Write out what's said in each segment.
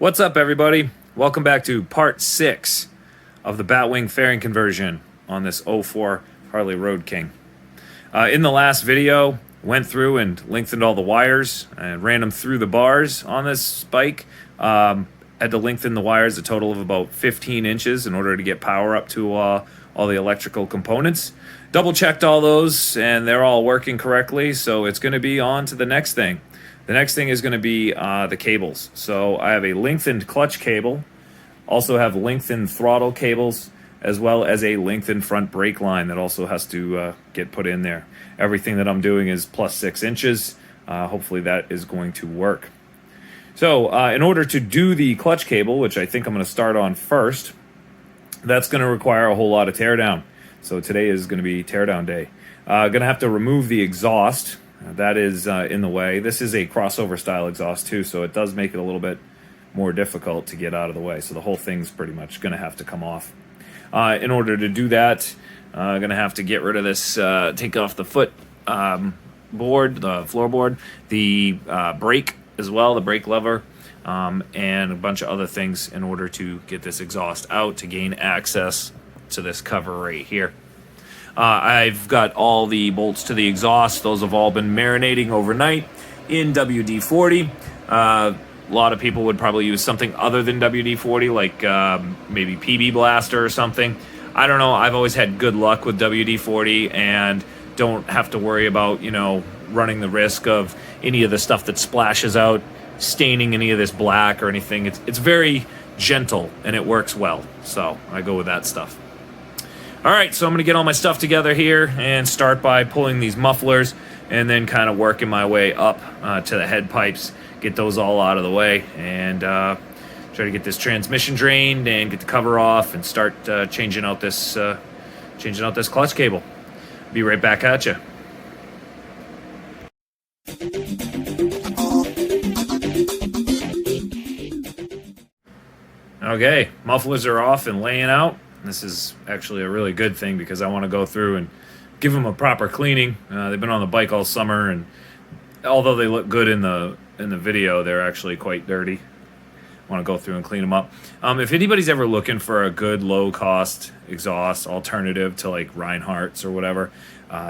What's up, everybody? Welcome back to part 6 of the Batwing fairing conversion on this 04 Harley Road King. In the last video, went through and lengthened all the wires and ran them through the bars on this bike. Had to lengthen the wires a total of about 15 inches in order to get power up to all the electrical components. Double checked all those and they're all working correctly, so it's going to be on to the next thing. The next thing is going to be the cables. So I have a lengthened clutch cable, also have lengthened throttle cables, as well as a lengthened front brake line that also has to get put in there. Everything that I'm doing is plus 6 inches. Hopefully that is going to work. So in order to do the clutch cable, which I think I'm going to start on first, that's going to require a whole lot of teardown. So today is going to be teardown day. Going to have to remove the exhaust. That is in the way. This is a crossover style exhaust too, so it does make it a little bit more difficult to get out of the way. So the whole thing's pretty much going to have to come off. In order to do that, I'm going to have to get rid of this, take off the foot board, the floorboard, the brake as well, the brake lever, and a bunch of other things in order to get this exhaust out to gain access to this cover right here. I've got all the bolts to the exhaust. Those have all been marinating overnight in WD-40. A lot of people would probably use something other than WD-40, like maybe PB Blaster or something. I don't know. I've always had good luck with WD-40 and don't have to worry about, running the risk of any of the stuff that splashes out, staining any of this black or anything. It's very gentle and it works well. So I go with that stuff. All right, so I'm going to get all my stuff together here and start by pulling these mufflers and then kind of working my way up to the head pipes, get those all out of the way, and try to get this transmission drained and get the cover off and start changing out this clutch cable. Be right back at you. Okay, mufflers are off and laying out. This is actually a really good thing because I want to go through and give them a proper cleaning. They've been on the bike all summer, and although they look good in the video, they're actually quite dirty. I want to go through and clean them up. If anybody's ever looking for a good low-cost exhaust alternative to like Reinhardt's or whatever,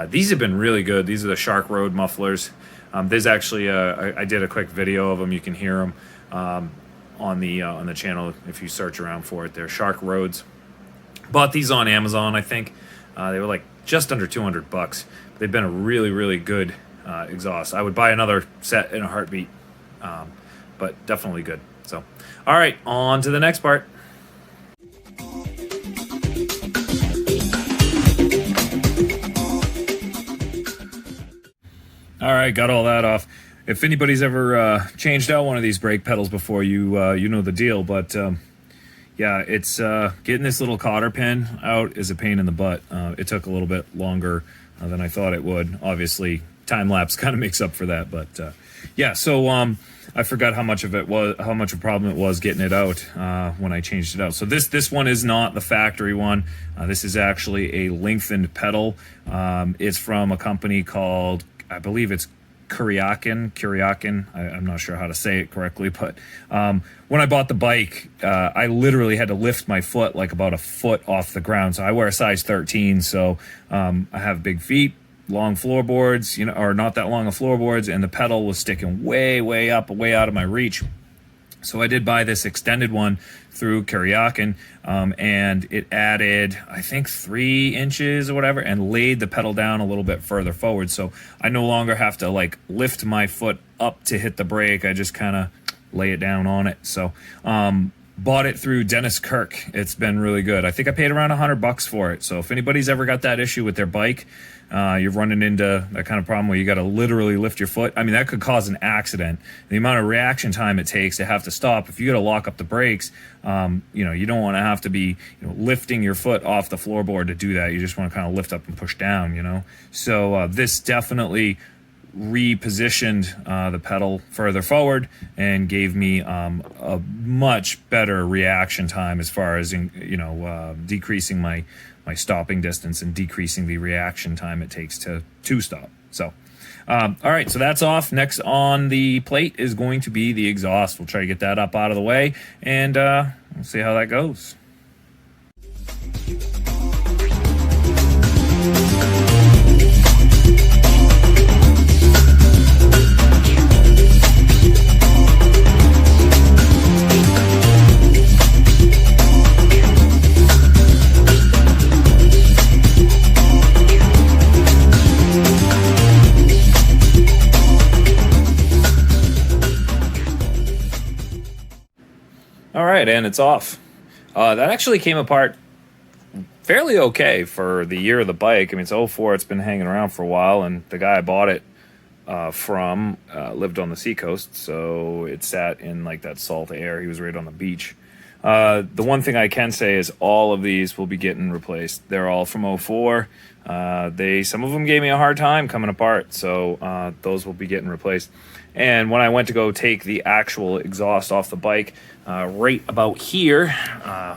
these have been really good. These are the Shark Road mufflers. There's actually I did a quick video of them. You can hear them on the channel if you search around for it. They're Shark Roads. Bought these on Amazon, I think. They were like just under 200 bucks. They've been a really, really good exhaust. I would buy another set in a heartbeat, but definitely good. So, all right, on to the next part. All right, got all that off. If anybody's ever changed out one of these brake pedals before, you know the deal, but yeah, it's getting this little cotter pin out is a pain in the butt. It took a little bit longer than I thought it would. Obviously, time lapse kind of makes up for that, but yeah. So I forgot how much of a problem it was getting it out when I changed it out. So this one is not the factory one. This is actually a lengthened pedal. It's from a company called, I believe it's Kuryakin. I'm not sure how to say it correctly, but when I bought the bike, I literally had to lift my foot like about a foot off the ground. So I wear a size 13, so I have big feet, long floorboards, or not that long of floorboards, and the pedal was sticking way up, way out of my reach. So I did buy this extended one through Kuryakin, and it added, I think, 3 inches or whatever, and laid the pedal down a little bit further forward. So I no longer have to like lift my foot up to hit the brake. I just kind of lay it down on it. So bought it through Dennis Kirk. It's been really good. I think I paid around $100 for it. So if anybody's ever got that issue with their bike, you're running into that kind of problem where you got to literally lift your foot. I mean, that could cause an accident. The amount of reaction time it takes to have to stop, if you got to lock up the brakes, you don't want to have to be lifting your foot off the floorboard to do that. You just want to kind of lift up and push down, So this definitely repositioned the pedal further forward and gave me a much better reaction time as far as decreasing my stopping distance and decreasing the reaction time it takes to stop. So All right, so that's off. Next on the plate is going to be the exhaust. We'll try to get that up out of the way, and we'll see how that goes. All right, and it's off. That actually came apart fairly okay for the year of the bike. I mean, it's '04. It's been hanging around for a while, and the guy I bought it from lived on the seacoast, so it sat in like that salt air. He was right on the beach. The one thing I can say is all of these will be getting replaced. They're all from '04. Some of them gave me a hard time coming apart, so those will be getting replaced. And when I went to go take the actual exhaust off the bike, right about here,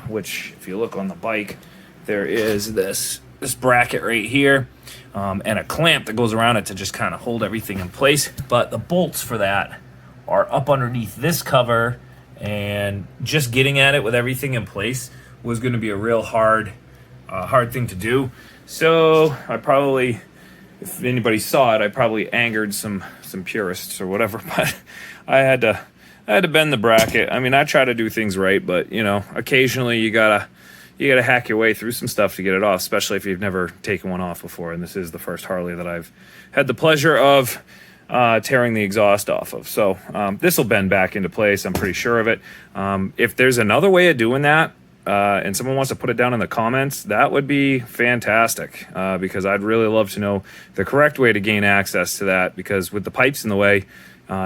which if you look on the bike, there is this bracket right here, and a clamp that goes around it to just kind of hold everything in place. But the bolts for that are up underneath this cover, and just getting at it with everything in place was going to be a real hard thing to do. So I probably, if anybody saw it, I probably angered some purists or whatever, but I had to bend the bracket. I mean, I try to do things right, but you know, occasionally you gotta hack your way through some stuff to get it off, especially if you've never taken one off before. And this is the first Harley that I've had the pleasure of tearing the exhaust off of. So this will bend back into place, I'm pretty sure of it. If there's another way of doing that, and someone wants to put it down in the comments, that would be fantastic, because I'd really love to know the correct way to gain access to that, because with the pipes in the way,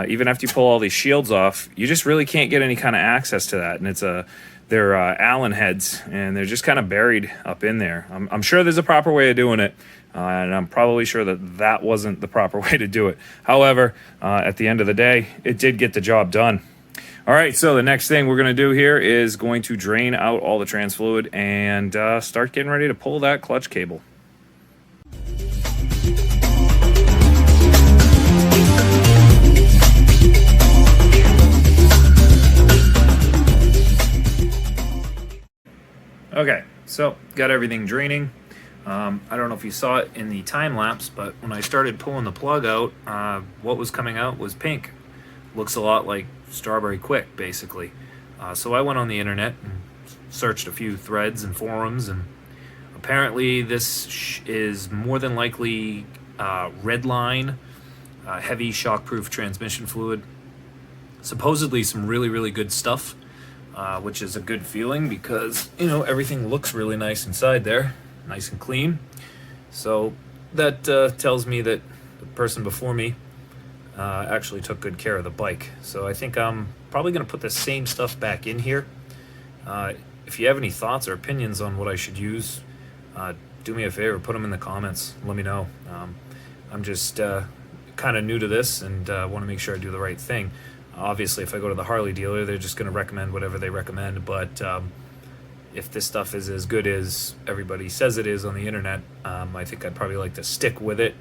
even after you pull all these shields off, you just really can't get any kind of access to that. And they're Allen heads, and they're just kind of buried up in there. I'm sure there's a proper way of doing it, and I'm probably sure that wasn't the proper way to do it. However, at the end of the day, it did get the job done. All right, so the next thing we're going to do here is going to drain out all the trans fluid and start getting ready to pull that clutch cable. Okay, so got everything draining. I don't know if you saw it in the time lapse, but when I started pulling the plug out, what was coming out was pink. Looks a lot like Strawberry Quick, basically. So I went on the internet and searched a few threads and forums, and apparently this is more than likely Redline heavy shockproof transmission fluid. Supposedly some really good stuff, which is a good feeling, because you know, everything looks really nice inside there, nice and clean. So that tells me that the person before me actually took good care of the bike. So I think I'm probably going to put the same stuff back in here. If you have any thoughts or opinions on what I should use, do me a favor, put them in the comments. Let me know. I'm just kind of new to this, and want to make sure I do the right thing. Obviously, if I go to the Harley dealer, they're just going to recommend whatever they recommend. But if this stuff is as good as everybody says it is on the internet, I think I'd probably like to stick with it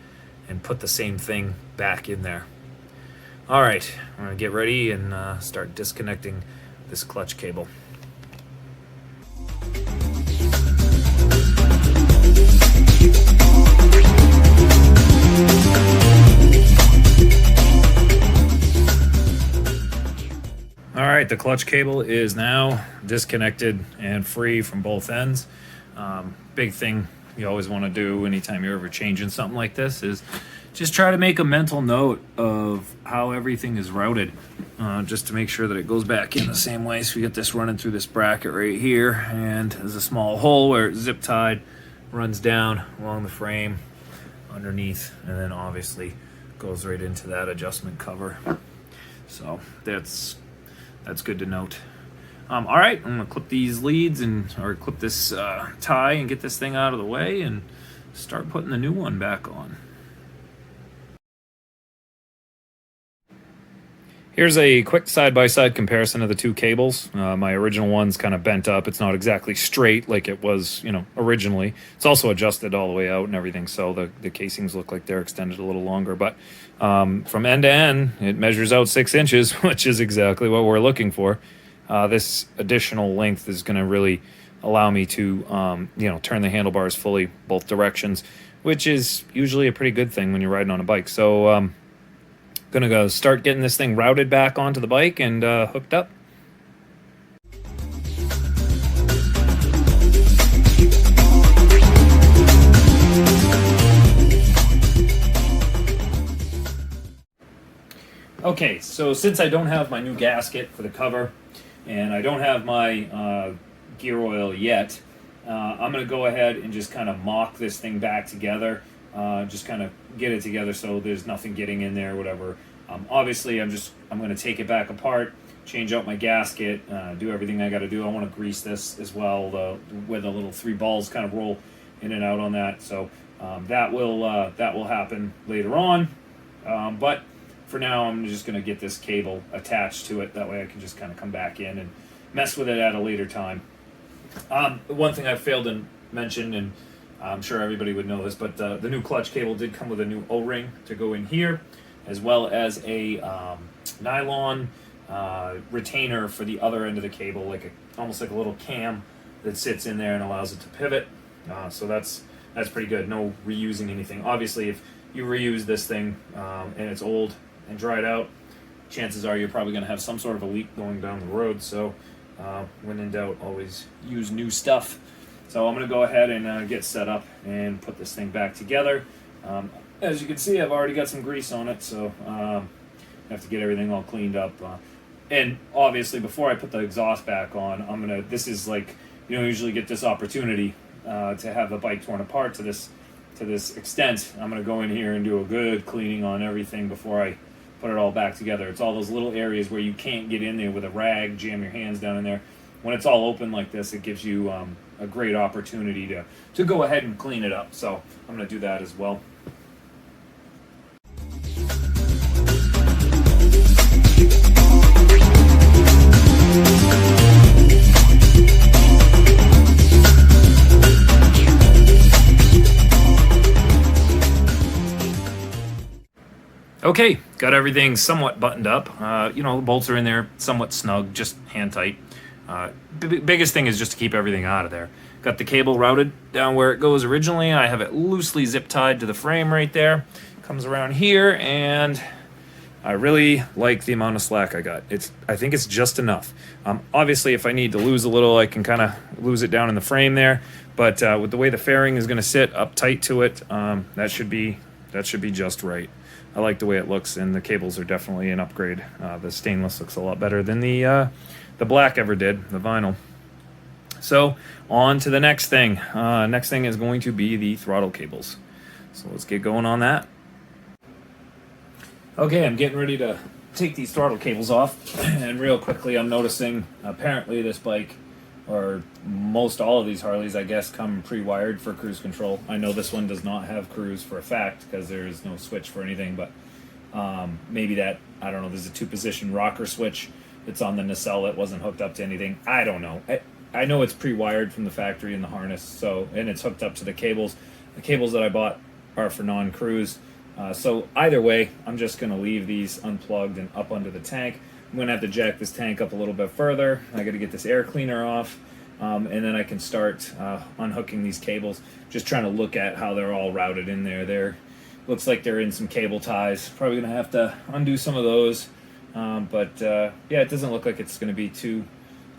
and put the same thing back in there. All right, I'm going to get ready and start disconnecting this clutch cable. All right, the clutch cable is now disconnected and free from both ends. Big thing you always want to do anytime you're ever changing something like this is just try to make a mental note of how everything is routed, just to make sure that it goes back in the same way. So we get this running through this bracket right here, and there's a small hole where it's zip tied, runs down along the frame underneath, and then obviously goes right into that adjustment cover. So that's good to note. All right, I'm gonna clip these leads or clip this tie and get this thing out of the way and start putting the new one back on. Here's a quick side-by-side comparison of the two cables. My original one's kind of bent up. It's not exactly straight like it was, originally. It's also adjusted all the way out and everything, so the casings look like they're extended a little longer. But from end to end, it measures out 6 inches, which is exactly what we're looking for. This additional length is going to really allow me to, turn the handlebars fully both directions, which is usually a pretty good thing when you're riding on a bike. So, gonna go start getting this thing routed back onto the bike and hooked up. Okay, so since I don't have my new gasket for the cover and I don't have my gear oil yet, I'm gonna go ahead and just kind of mock this thing back together. Just kind of get it together so there's nothing getting in there, whatever. Obviously, I'm going to take it back apart, change out my gasket, do everything I got to do. I want to grease this as well, where the little 3 balls kind of roll in and out on that. So that will happen later on. But for now, I'm just going to get this cable attached to it. That way, I can just kind of come back in and mess with it at a later time. One thing I failed to mention, and I'm sure everybody would know this, but the new clutch cable did come with a new O-ring to go in here, as well as a nylon retainer for the other end of the cable, almost like a little cam that sits in there and allows it to pivot. So that's pretty good. No reusing anything. Obviously, if you reuse this thing and it's old and dried out, chances are you're probably going to have some sort of a leak going down the road. So when in doubt, always use new stuff. So I'm going to go ahead and get set up and put this thing back together. As you can see, I've already got some grease on it, so I have to get everything all cleaned up. And obviously, before I put the exhaust back on, this is like, usually get this opportunity to have the bike torn apart to this extent. I'm going to go in here and do a good cleaning on everything before I put it all back together. It's all those little areas where you can't get in there with a rag, jam your hands down in there. When it's all open like this, it gives you a great opportunity to go ahead and clean it up. So I'm going to do that as well. Okay, got everything somewhat buttoned up. The bolts are in there somewhat snug, just hand tight. Biggest thing is just to keep everything out of there. Got the cable routed down where it goes originally. I have it loosely zip tied to the frame right there. Comes around here, and I really like the amount of slack I got. I think it's just enough. Obviously, if I need to lose a little, I can kind of lose it down in the frame there. But with the way the fairing is going to sit up tight to it, that should be just right. I like the way it looks, and the cables are definitely an upgrade. The stainless looks a lot better than the black ever did, the vinyl. So on to the next thing. Next thing is going to be the throttle cables. So let's get going on that. Okay, I'm getting ready to take these throttle cables off, and real quickly I'm noticing apparently this bike, or most all of these Harleys, I guess, come pre-wired for cruise control. I know this one does not have cruise for a fact because there is no switch for anything, but maybe that, I don't know, there's a 2-position rocker switch that's on the nacelle that wasn't hooked up to anything. I don't know. I know it's pre-wired from the factory in the harness, and it's hooked up to the cables. The cables that I bought are for non-cruise. So either way, I'm just going to leave these unplugged and up under the tank. I'm going to have to jack this tank up a little bit further. I got to get this air cleaner off, and then I can start unhooking these cables. Just trying to look at how they're all routed in there. Looks like they're in some cable ties. Probably going to have to undo some of those. But yeah, it doesn't look like it's going to be too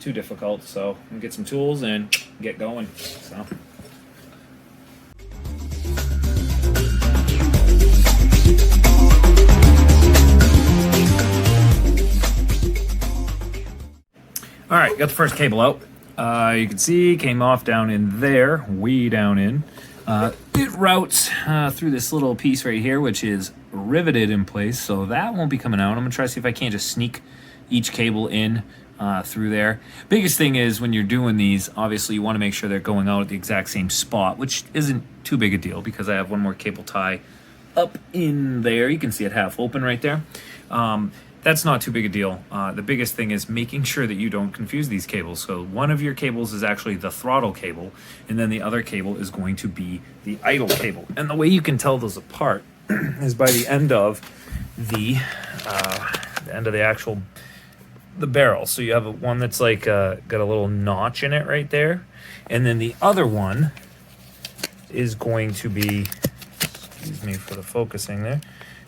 difficult. So I'm going to get some tools and get going. So. All right, got the first cable out. You can see came off down in there, way down in. It routes through this little piece right here, which is riveted in place, so that won't be coming out. I'm gonna try to see if I can't just sneak each cable in through there. Biggest thing is when you're doing these, obviously you want to make sure they're going out at the exact same spot, which isn't too big a deal because I have one more cable tie up in there. You can see it half open right there. that's not too big a deal. The biggest thing is making sure that you don't confuse these cables. So one of your cables is actually the throttle cable, and then the other cable is going to be the idle cable. And the way you can tell those apart is by the end of the actual the barrel. So you have one that's like got a little notch in it right there, and then the other one is going to be, excuse me for the focusing there,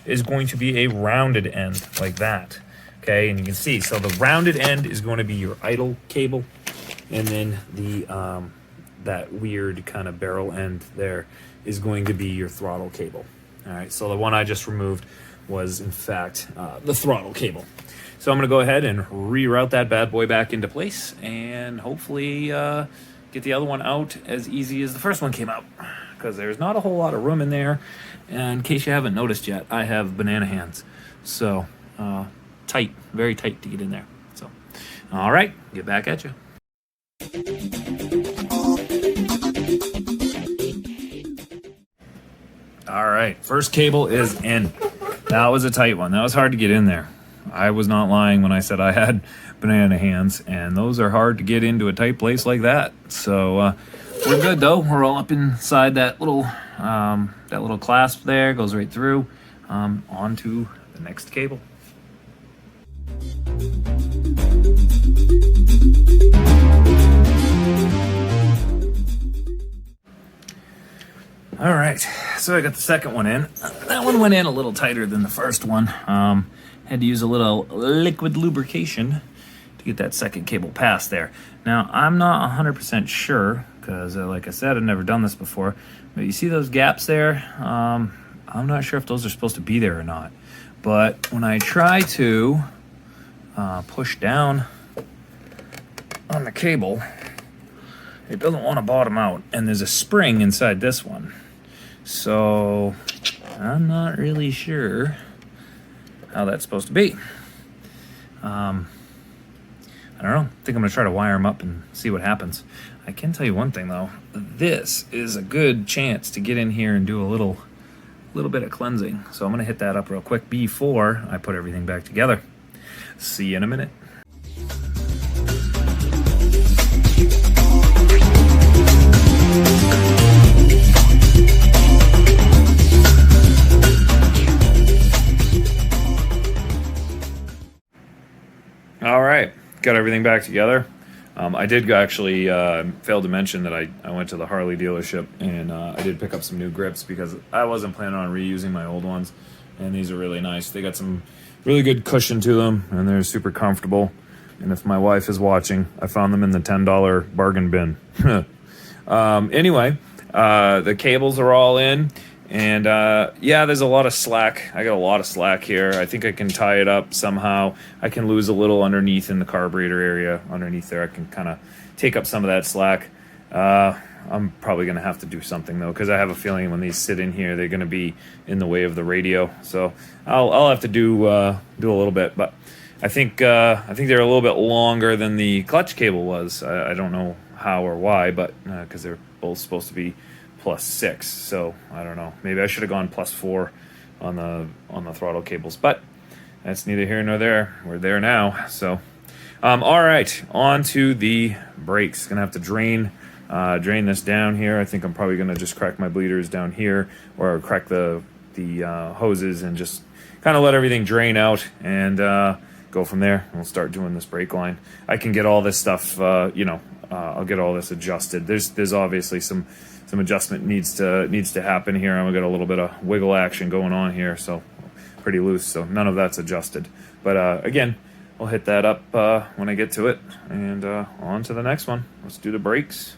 is going to be a rounded end like that. Okay, and you can see, so the rounded end is going to be your idle cable, and then the that weird kind of barrel end there is going to be your throttle cable. All right, so the one I just removed was in fact the throttle cable. So I'm going to go ahead and reroute that bad boy back into place, and hopefully get the other one out as easy as the first one came out, because there's not a whole lot of room in there. And in case you haven't noticed yet, I have banana hands, so tight, very tight to get in there. So, all right, get back at you. All right, first cable is in. That was a tight one. That was hard to get in there. I was not lying when I said I had banana hands, and those are hard to get into a tight place like that. So we're good though. We're all up inside that little clasp there. Goes right through onto the next cable. All right, so I got the second one in. That one went in a little tighter than the first one. Had to use a little liquid lubrication to get that second cable past there. Now, I'm not 100% sure, because like I said, I've never done this before, but you see those gaps there? I'm not sure if those are supposed to be there or not. But when I try to push down on the cable, it doesn't want to bottom out, and there's a spring inside this one. So I'm not really sure how that's supposed to be. I don't know. I think I'm gonna try to wire them up and see what happens. I can tell you one thing though. This is a good chance to get in here and do a little bit of cleansing. So I'm gonna hit that up real quick before I put everything back together. See you in a minute. All right, got everything back together. I did actually fail to mention that I went to the Harley dealership, and I did pick up some new grips because I wasn't planning on reusing my old ones, and these are really nice. They got some really good cushion to them, and they're super comfortable. And if my wife is watching, I found them in the $10 bargain bin. Anyway, the cables are all in. And yeah, there's a lot of slack. I got a lot of slack here. I think I can tie it up somehow. I can lose a little underneath in the carburetor area. Underneath there, I can kind of take up some of that slack. I'm probably going to have to do something, though, because I have a feeling when these sit in here, they're going to be in the way of the radio. So I'll have to do a little bit. But I think they're a little bit longer than the clutch cable was. I don't know how or why, but because they're both supposed to be +6, so I don't know. Maybe I should have gone +4 on the throttle cables, but that's neither here nor there. We're there now. So, all right, on to the brakes. Gonna have to drain this down here. I think I'm probably gonna just crack my bleeders down here, or crack the hoses and just kind of let everything drain out and go from there. We'll start doing this brake line. I can get all this stuff, I'll get all this adjusted. There's obviously some adjustment needs to happen here. I'm gonna get a little bit of wiggle action going on here, so pretty loose. So none of that's adjusted. But again, I'll hit that up when I get to it, and on to the next one. Let's do the brakes.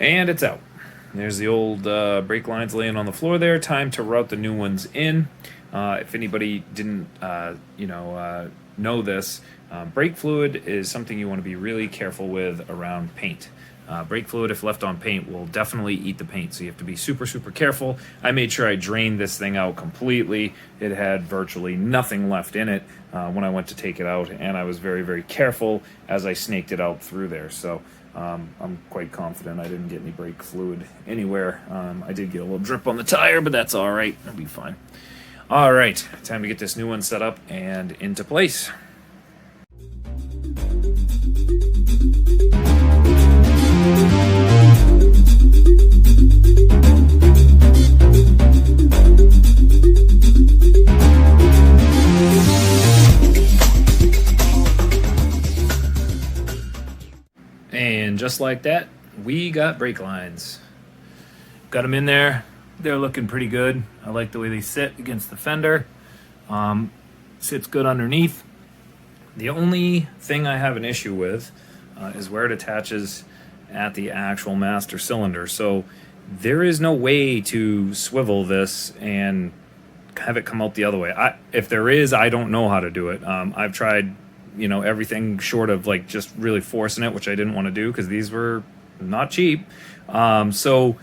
And it's out. There's the old brake lines laying on the floor there. Time to route the new ones in. If anybody didn't, know this, brake fluid is something you want to be really careful with around paint. Brake fluid, if left on paint, will definitely eat the paint, so you have to be super, super careful. I made sure I drained this thing out completely. It had virtually nothing left in it when I went to take it out, and I was very, very careful as I snaked it out through there. So I'm quite confident I didn't get any brake fluid anywhere. I did get a little drip on the tire, but that's all right. It'll be fine. All right, time to get this new one set up and into place. And just like that, we got brake lines. Got them in there. They're looking pretty good. I like the way they sit against the fender. Sits good underneath. The only thing I have an issue with is where it attaches at the actual master cylinder. So there is no way to swivel this and have it come out the other way. If there is, I don't know how to do it. I've tried, everything short of like just really forcing it, which I didn't want to do because these were not cheap. So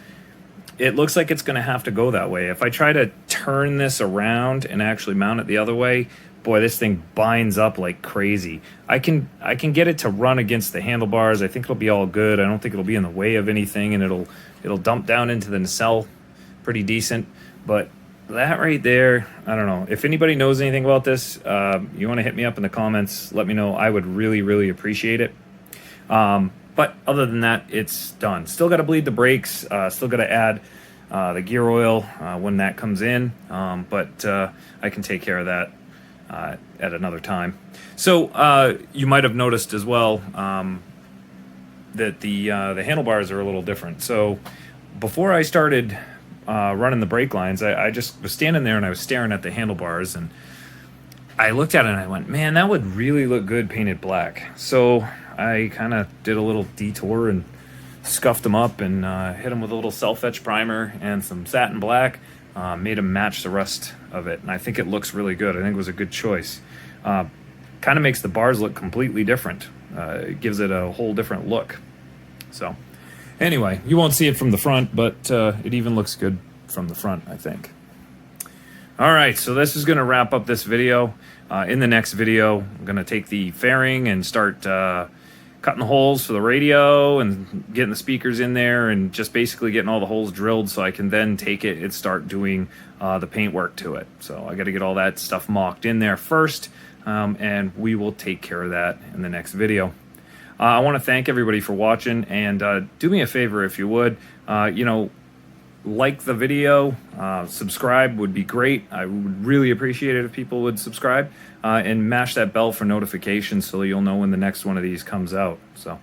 it looks like it's going to have to go that way. If I try to turn this around and actually mount it the other way, boy, this thing binds up like crazy. I can get it to run against the handlebars. I think it'll be all good. I don't think it'll be in the way of anything, and it'll dump down into the nacelle pretty decent. But that right there, I don't know. If anybody knows anything about this, you want to hit me up in the comments, let me know. I would really, really appreciate it. But other than that, it's done. Still got to bleed the brakes. Still got to add the gear oil when that comes in. But I can take care of that at another time. So you might have noticed as well that the handlebars are a little different. So before I started running the brake lines, I just was standing there and I was staring at the handlebars, and I looked at it and I went, man, that would really look good painted black. So I kind of did a little detour and scuffed them up and hit them with a little self-etch primer and some satin black, made them match the rest of it, and I think it looks really good. I think it was a good choice. Kind of makes the bars look completely different. It gives it a whole different look. So anyway, you won't see it from the front, but it even looks good from the front, I think. All right, so this is going to wrap up this video. In the next video, I'm going to take the fairing and start cutting the holes for the radio and getting the speakers in there and just basically getting all the holes drilled so I can then take it and start doing the paint work to it. So I got to get all that stuff mocked in there first, and we will take care of that in the next video. I want to thank everybody for watching, and do me a favor if you would, like the video, subscribe would be great. I would really appreciate it if people would subscribe, and mash that bell for notifications so you'll know when the next one of these comes out. So,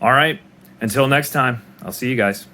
all right, until next time, I'll see you guys.